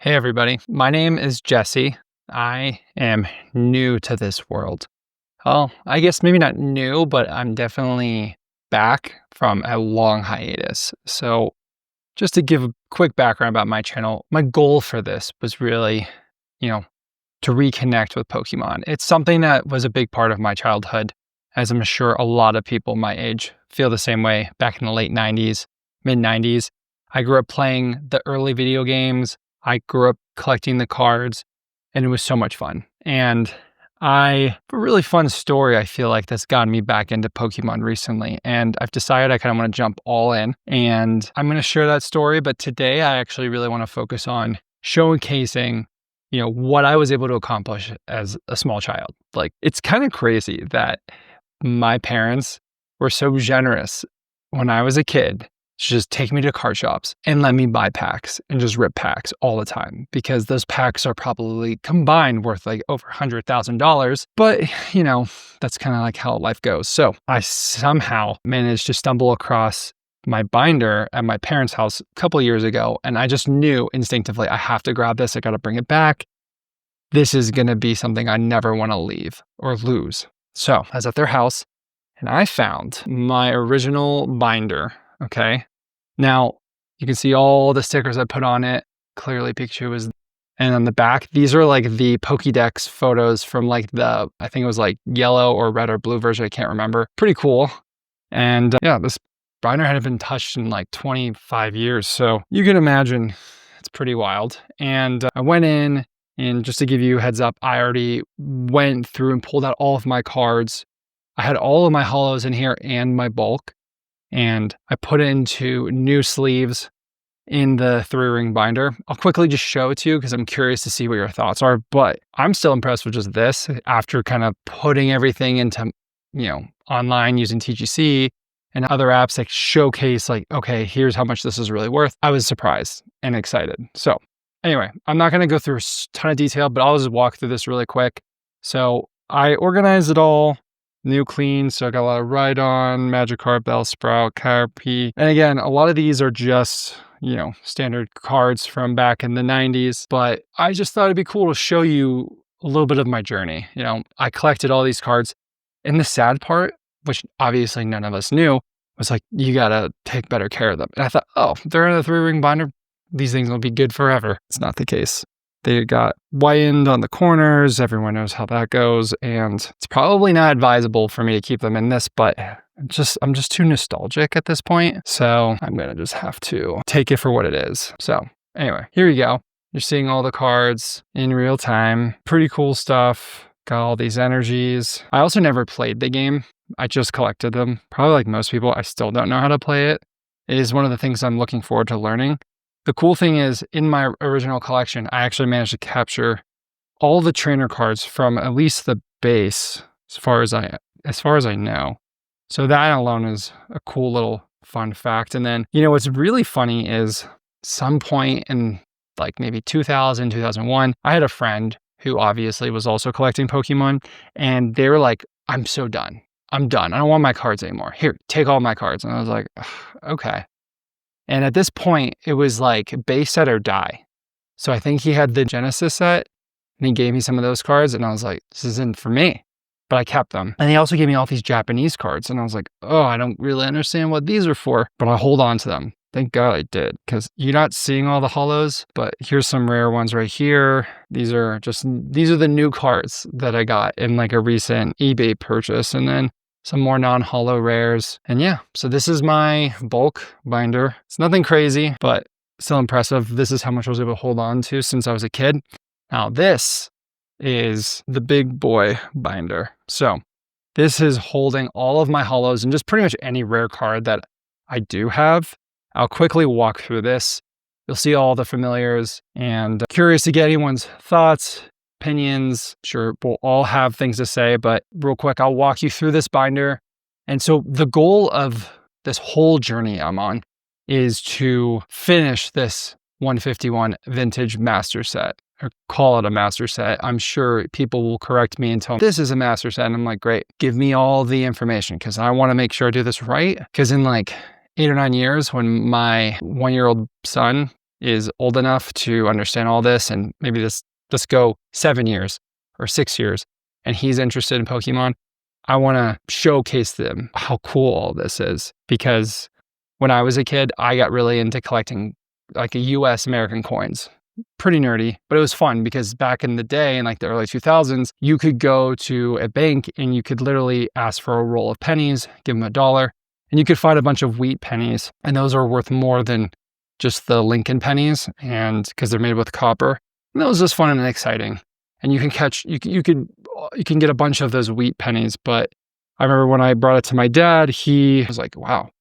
Hey everybody, my name is Jesse. I am new to this world. Well, I guess maybe not new, but I'm definitely back from a long hiatus. So, just to give a quick background about my channel, my goal for this was really, you know, to reconnect with Pokemon. It's something that was a big part of my childhood, as I'm sure a lot of people my age feel the same way back in the late 90s, mid 90s. I grew up playing the early video games. I grew up collecting the cards, and it was so much fun. And I have a really fun story, I feel like, that's gotten me back into Pokemon recently. And I've decided I kind of want to jump all in. And I'm going to share that story. But today, I actually really want to focus on showcasing, what I was able to accomplish as a small child. Like, it's kind of crazy that my parents were so generous when I was a kid to just take me to card shops and let me buy packs and just rip packs all the time, because those packs are probably combined worth like over $100,000. But, that's kind of like how life goes. So I somehow managed to stumble across my binder at my parents' house a couple of years ago. And I just knew instinctively, I have to grab this. I got to bring it back. This is going to be something I never want to leave or lose. So I was at their house and I found my original binder. Okay. Now you can see all the stickers I put on it. Clearly Pikachu was, and on the back, these are like the Pokédex photos from like I think it was like yellow or red or blue version. I can't remember. Pretty cool. And this binder hadn't been touched in like 25 years. So you can imagine it's pretty wild. And I went in, and just to give you a heads up, I already went through and pulled out all of my cards. I had all of my holos in here and my bulk. And I put it into new sleeves in the 3-ring binder. I'll quickly just show it to you because I'm curious to see what your thoughts are. But I'm still impressed with just this after kind of putting everything into, online using TGC and other apps that showcase like, okay, here's how much this is really worth. I was surprised and excited. So anyway, I'm not going to go through a ton of detail, but I'll just walk through this really quick. So I organized it all. New clean, so I got a lot of Rhydon, Magikarp, Bellsprout, Caterpie. And again, a lot of these are just, standard cards from back in the 90s. But I just thought it'd be cool to show you a little bit of my journey. I collected all these cards. And the sad part, which obviously none of us knew, was like, you gotta take better care of them. And I thought, oh, they're in a 3-ring binder, these things will be good forever. It's not the case. They got whitened on the corners. Everyone knows how that goes. And it's probably not advisable for me to keep them in this, but I'm just too nostalgic at this point. So I'm going to just have to take it for what it is. So anyway, here you go. You're seeing all the cards in real time. Pretty cool stuff. Got all these energies. I also never played the game. I just collected them. Probably like most people, I still don't know how to play it. It is one of the things I'm looking forward to learning. The cool thing is, in my original collection, I actually managed to capture all the trainer cards from at least the base, as far as I know. So that alone is a cool little fun fact. And then, what's really funny is some point in like maybe 2000, 2001, I had a friend who obviously was also collecting Pokemon, and they were like, I'm so done. I'm done. I don't want my cards anymore. Here, take all my cards. And I was like, okay. And at this point, it was like base set or die. So I think he had the Genesis set, and he gave me some of those cards, and I was like, this isn't for me. But I kept them. And he also gave me all these Japanese cards, and I was like, oh, I don't really understand what these are for, but I hold on to them. Thank God I did, because you're not seeing all the holos, but here's some rare ones right here. These are the new cards that I got in like a recent eBay purchase. And then some more non-holo rares. And so this is my bulk binder. It's nothing crazy, but still impressive. This is how much I was able to hold on to since I was a kid. Now this is the big boy binder. So this is holding all of my holos and just pretty much any rare card that I do have. I'll quickly walk through this. You'll see all the familiars, and curious to get anyone's thoughts, opinions. Sure, we'll all have things to say, but real quick, I'll walk you through this binder. And so the goal of this whole journey I'm on is to finish this 151 vintage master set, or call it a master set. I'm sure people will correct me and tell me this is a master set. And I'm like, great, give me all the information, because I want to make sure I do this right. Because in like 8 or 9 years, when my 1-year-old son is old enough to understand all this, and maybe let's go 7 years or 6 years, and he's interested in Pokemon, I want to showcase them how cool all this is. Because when I was a kid, I got really into collecting like US American coins. Pretty nerdy, but it was fun because back in the day, in like the early 2000s, you could go to a bank and you could literally ask for a roll of pennies, give them $1, and you could find a bunch of wheat pennies, and those are worth more than just the Lincoln pennies, and because they're made with copper. And that was just fun and exciting. And you can get a bunch of those wheat pennies. But I remember when I brought it to my dad, he was like, "Wow,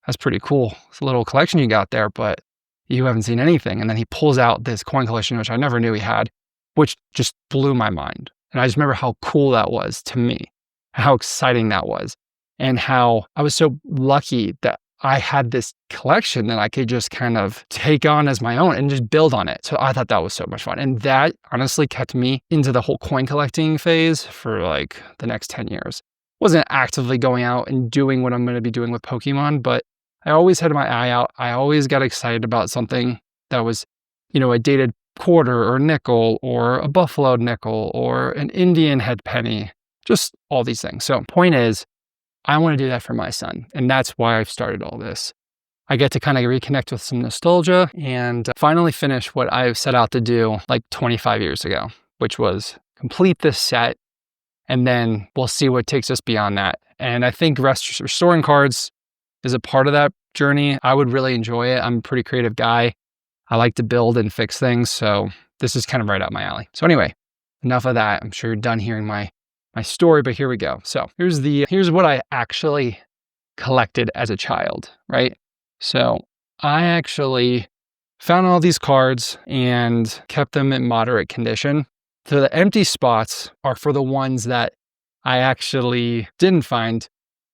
that's pretty cool. It's a little collection you got there, but you haven't seen anything." And then he pulls out this coin collection, which I never knew he had, which just blew my mind. And I just remember how cool that was to me, how exciting that was, and how I was so lucky that I had this collection that I could just kind of take on as my own and just build on it. So I thought that was so much fun. And that honestly kept me into the whole coin collecting phase for like the next 10 years. Wasn't actively going out and doing what I'm going to be doing with Pokemon, but I always had my eye out. I always got excited about something that was, a dated quarter or nickel or a buffalo nickel or an Indian head penny, just all these things. So point is, I want to do that for my son. And that's why I've started all this. I get to kind of reconnect with some nostalgia and finally finish what I've set out to do like 25 years ago, which was complete this set. And then we'll see what takes us beyond that. And I think restoring cards is a part of that journey. I would really enjoy it. I'm a pretty creative guy. I like to build and fix things. So this is kind of right up my alley. So anyway, enough of that. I'm sure you're done hearing my story, but here we go. So here's what I actually collected as a child, right? So I actually found all these cards and kept them in moderate condition. So the empty spots are for the ones that I actually didn't find,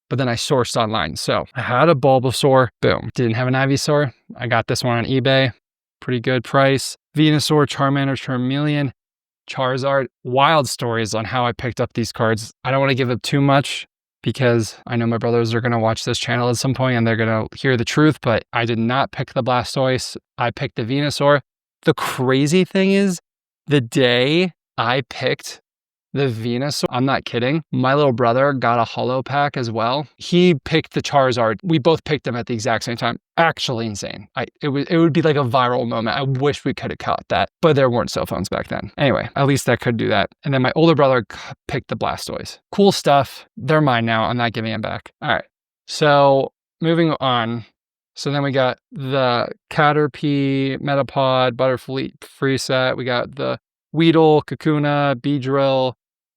but then I sourced online. So I had a Bulbasaur, boom. Didn't have an Ivysaur. I got this one on eBay, pretty good price. Venusaur, Charmander, Charmeleon, Charizard. Wild stories on how I picked up these cards. I don't want to give up too much because I know my brothers are going to watch this channel at some point and they're going to hear the truth, but I did not pick the Blastoise. I picked the Venusaur. The crazy thing is, the day I picked the Venusaur, I'm not kidding, my little brother got a holo pack as well. He picked the Charizard. We both picked them at the exact same time. Actually insane. It would be like a viral moment. I wish we could have caught that, but there weren't cell phones back then. Anyway, at least I could do that. And then my older brother picked the Blastoise. Cool stuff. They're mine now. I'm not giving them back. All right. So moving on. So then we got the Caterpie, Metapod, Butterfree free set. We got the Weedle, Kakuna, Beedrill,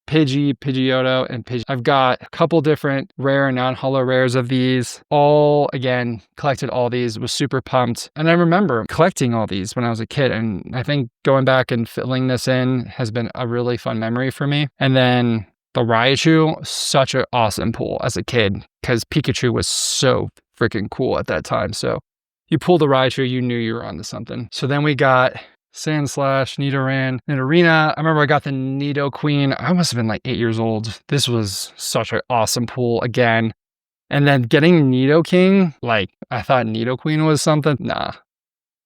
Pidgey, Pidgeotto, and Pidgey. I've got a couple different rare and non-holo rares of these. All, again, collected all these, was super pumped. And I remember collecting all these when I was a kid. And I think going back and filling this in has been a really fun memory for me. And then the Raichu, such an awesome pull as a kid because Pikachu was so freaking cool at that time. So you pulled the Raichu, you knew you were onto something. So then we got Sandslash, Nidoran, Nidorina. I remember I got the Nidoqueen. I must have been like 8 years old. This was such an awesome pull again. And then getting Nidoking, like I thought Nidoqueen was something. Nah.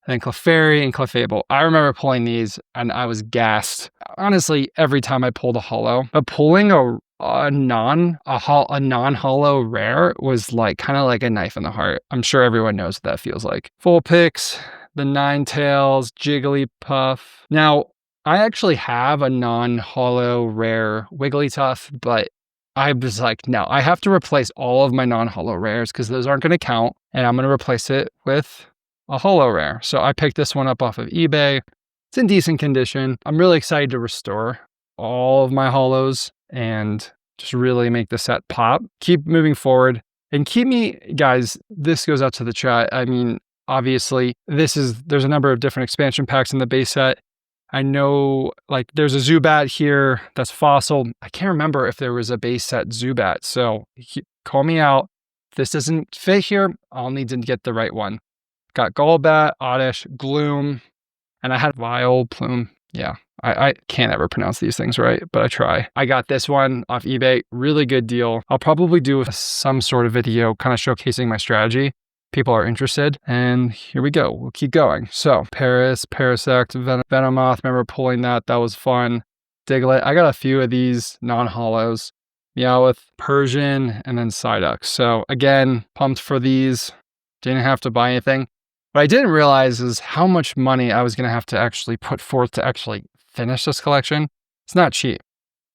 And then Clefairy and Clefable. I remember pulling these and I was gassed. Honestly, every time I pulled a holo, but pulling a non-holo rare was like kind of like a knife in the heart. I'm sure everyone knows what that feels like. Vulpix, the Ninetales, Jigglypuff. Now, I actually have a non-holo rare Wigglytuff, but I was like, no, I have to replace all of my non-holo rares because those aren't going to count, and I'm going to replace it with a holo rare. So I picked this one up off of eBay. It's in decent condition. I'm really excited to restore all of my holos and just really make the set pop. Keep moving forward and keep me, guys, this goes out to the chat. I mean, obviously, there's a number of different expansion packs in the base set. I know, like, there's a Zubat here that's fossil. I can't remember if there was a base set Zubat, so call me out. If this doesn't fit here, I'll need to get the right one. Got Golbat, Oddish, Gloom, and I had Vileplume. Yeah, I can't ever pronounce these things right, but I try. I got this one off eBay. Really good deal. I'll probably do some sort of video kind of showcasing my strategy people are interested. And here we go. We'll keep going. So Paris, Parasect, Venomoth. Remember pulling that. That was fun. Diglett. I got a few of these non-holos. Meowth, Persian, and then Psyduck. So again, pumped for these. Didn't have to buy anything. What I didn't realize is how much money I was going to have to actually put forth to actually finish this collection. It's not cheap.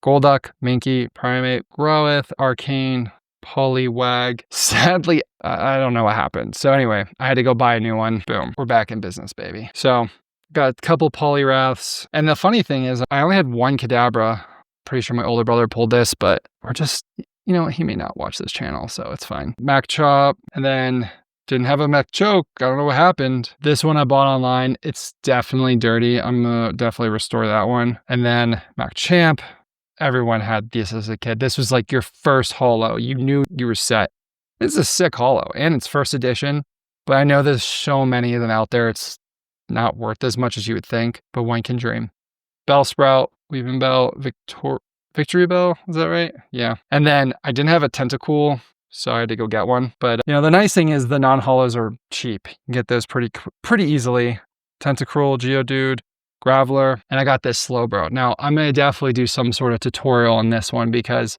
Golduck, Minky, Primate, Growlithe, Arcane, Poliwag. Sadly, I don't know what happened. So anyway, I had to go buy a new one. Boom. We're back in business, baby. So got a couple Poliwraths. And the funny thing is I only had one Kadabra. Pretty sure my older brother pulled this, but we're just, you know, he may not watch this channel, so it's fine. Machop, and then didn't have a Machoke. I don't know what happened. This one I bought online. It's definitely dirty. I'm gonna definitely restore that one. And then Machamp. Everyone had this as a kid. This was like your first holo. You knew you were set. This is a sick holo, and it's first edition, but I know there's so many of them out there. It's not worth as much as you would think, but one can dream. Bellsprout, Weaving Victory Bell, is that right? Yeah. And then I didn't have a Tentacool, so I had to go get one. But you know, the nice thing is the non-holos are cheap. You can get those pretty easily. Tentacruel, Geodude, Graveler, and I got this Slowbro. Now, I'm going to definitely do some sort of tutorial on this one because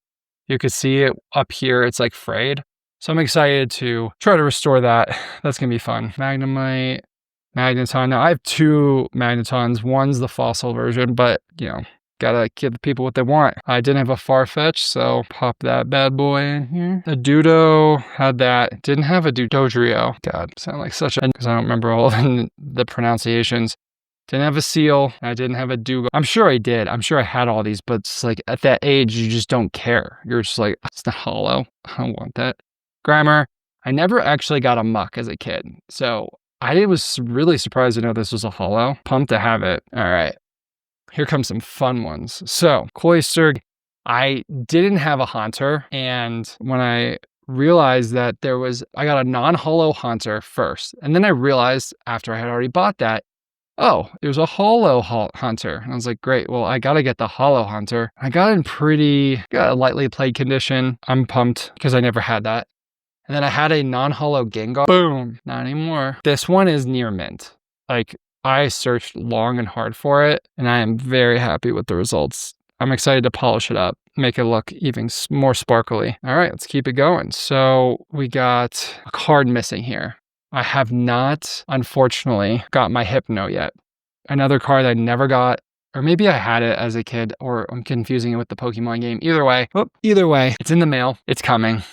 you could see it up here. It's like frayed. So I'm excited to try to restore that. That's going to be fun. Magnemite, Magneton. Now, I have two Magnetons. One's the fossil version, but, you know, gotta give the people what they want. I didn't have a Farfetch, so pop that bad boy in here. A Dudo, had that. Didn't have a Dodrio. God, sound like such a... because I don't remember all the pronunciations. Didn't have a Seal. I didn't have a Dougal. I'm sure I did. I'm sure I had all these, but it's like at that age, you just don't care. You're just like, it's not holo. I don't want that. Grimer. I never actually got a Muck as a kid, so I was really surprised to know this was a holo. Pumped to have it. All right. Here comes some fun ones. So, Cloyster, I didn't have a Haunter, and when I realized that I got a non-holo Haunter first, and then I realized after I had already bought that, oh, there's a holo Haunter. And I was like, great, well, I gotta get the holo Haunter. I got a lightly played condition. I'm pumped because I never had that. And then I had a non-holo Gengar. Boom, not anymore. This one is near mint. Like, I searched long and hard for it, and I am very happy with the results. I'm excited to polish it up, make it look even more sparkly. All right, let's keep it going. So we got a card missing here. I have not, unfortunately, got my Hypno yet. Another card I never got, or maybe I had it as a kid, or I'm confusing it with the Pokemon game. Either way, it's in the mail. It's coming.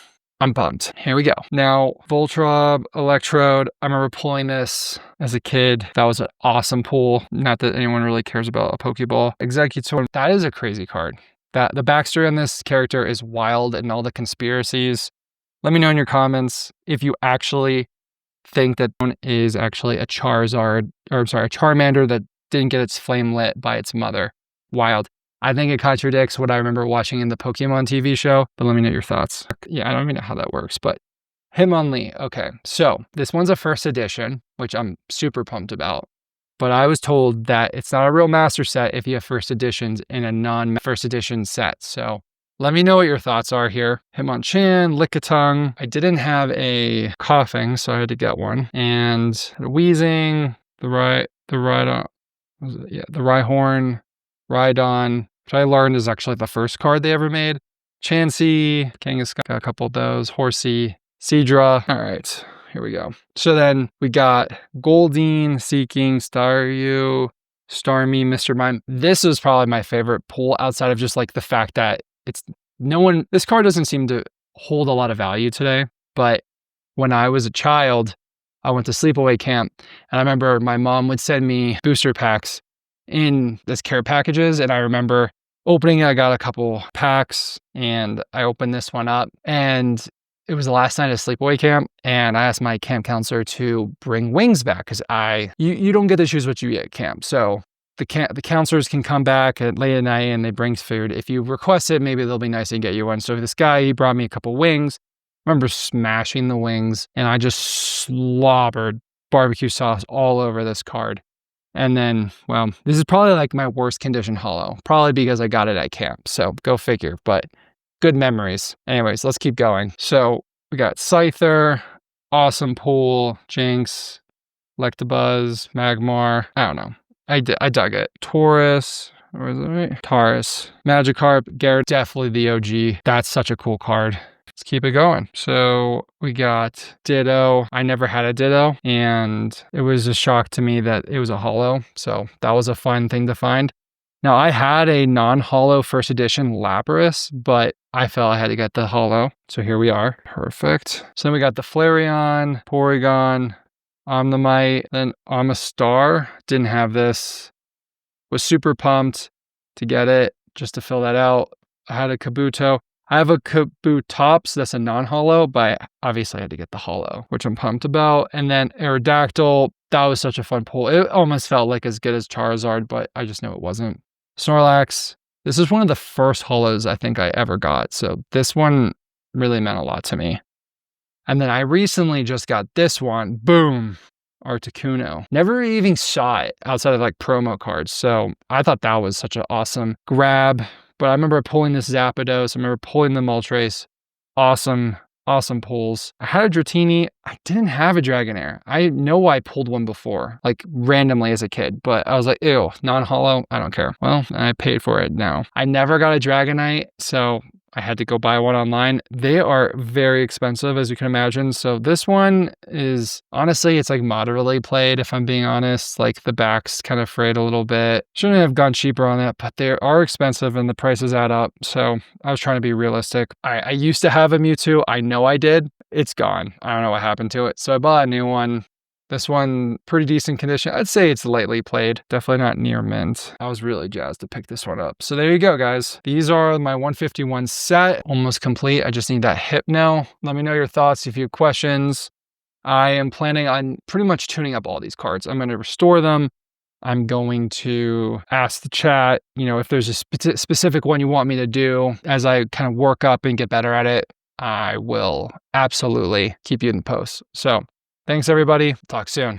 I'm pumped. Here we go. Now, Voltrob, Electrode. I remember pulling this as a kid. That was an awesome pull. Not that anyone really cares about a Pokeball. Executor. That is a crazy card. The backstory on this character is wild and all the conspiracies. Let me know in your comments if you actually think that one is actually a Charmander that didn't get its flame lit by its mother. Wild. I think it contradicts what I remember watching in the Pokemon TV show, but let me know your thoughts. Yeah, I don't even know how that works, but Hitmonlee. Okay, so this one's a first edition, which I'm super pumped about, but I was told that it's not a real master set if you have first editions in a non-first edition set. So let me know what your thoughts are here. Hitmonchan, Lickitung. I didn't have a Coughing, so I had to get one. And Wheezing, the Rhyhorn, Rhydon, which I learned is actually the first card they ever made. Chansey, Kangaskhan, got a couple of those. Horsey, Seadra. All right, here we go. So then we got Goldeen, Seeking, Staryu, Starmie, Mr. Mime. This is probably my favorite pull outside of just like the fact that this card doesn't seem to hold a lot of value today, but when I was a child, I went to sleepaway camp, and I remember my mom would send me booster packs in this care packages, and I remember opening it. I got a couple packs, and I opened this one up, and it was the last night of sleepaway camp, and I asked my camp counselor to bring wings back because you don't get to choose what you eat at camp. So the counselors can come back at late at night and they bring food. If you request it, maybe they'll be nice and get you one. So this guy, he brought me a couple wings. I remember smashing the wings, and I just slobbered barbecue sauce all over this card. And then, well, this is probably like my worst condition holo, probably because I got it at camp. So go figure, but good memories. Anyways, let's keep going. So we got Scyther, awesome pull. Jinx, Electabuzz, Magmar. I don't know. I dug it. Taurus. Or is it right? Taurus. Magikarp. Gyarados. Definitely the OG. That's such a cool card. Let's keep it going. So we got Ditto. I never had a Ditto, and it was a shock to me that it was a holo. So that was a fun thing to find. Now, I had a non-holo first edition Lapras, but I felt I had to get the holo. So here we are. Perfect. So then we got the Flareon, Porygon, Omnimite, then Amistar. Didn't have this. Was super pumped to get it, just to fill that out. I had a Kabuto. I have a Kabutops, that's a non-holo, but obviously I had to get the holo, which I'm pumped about. And then Aerodactyl, that was such a fun pull. It almost felt like as good as Charizard, but I just know it wasn't. Snorlax, this is one of the first holos I think I ever got, so this one really meant a lot to me. And then I recently just got this one, boom, Articuno. Never even saw it outside of like promo cards, so I thought that was such an awesome grab. But I remember pulling this Zapdos, I remember pulling the Moltres. Awesome pulls. I had a Dratini. I didn't have a Dragonair. I know I pulled one before, like randomly as a kid, but I was like, ew, non-holo, I don't care. Well, I paid for it now. I never got a Dragonite, so I had to go buy one online. They are very expensive, as you can imagine. So this one is, honestly, it's like moderately played, if I'm being honest. Like the back's kind of frayed a little bit. Shouldn't have gone cheaper on it, but they are expensive and the prices add up. So I was trying to be realistic. I used to have a Mewtwo. I know I did. It's gone. I don't know what happened to it. So I bought a new one. This one, pretty decent condition. I'd say it's lightly played. Definitely not near mint. I was really jazzed to pick this one up. So there you go, guys. These are my 151 set. Almost complete. I just need that Hypno. Let me know your thoughts if you have questions. I am planning on pretty much tuning up all these cards. I'm going to restore them. I'm going to ask the chat, if there's a specific one you want me to do as I kind of work up and get better at it. I will absolutely keep you in the post. So thanks, everybody. Talk soon.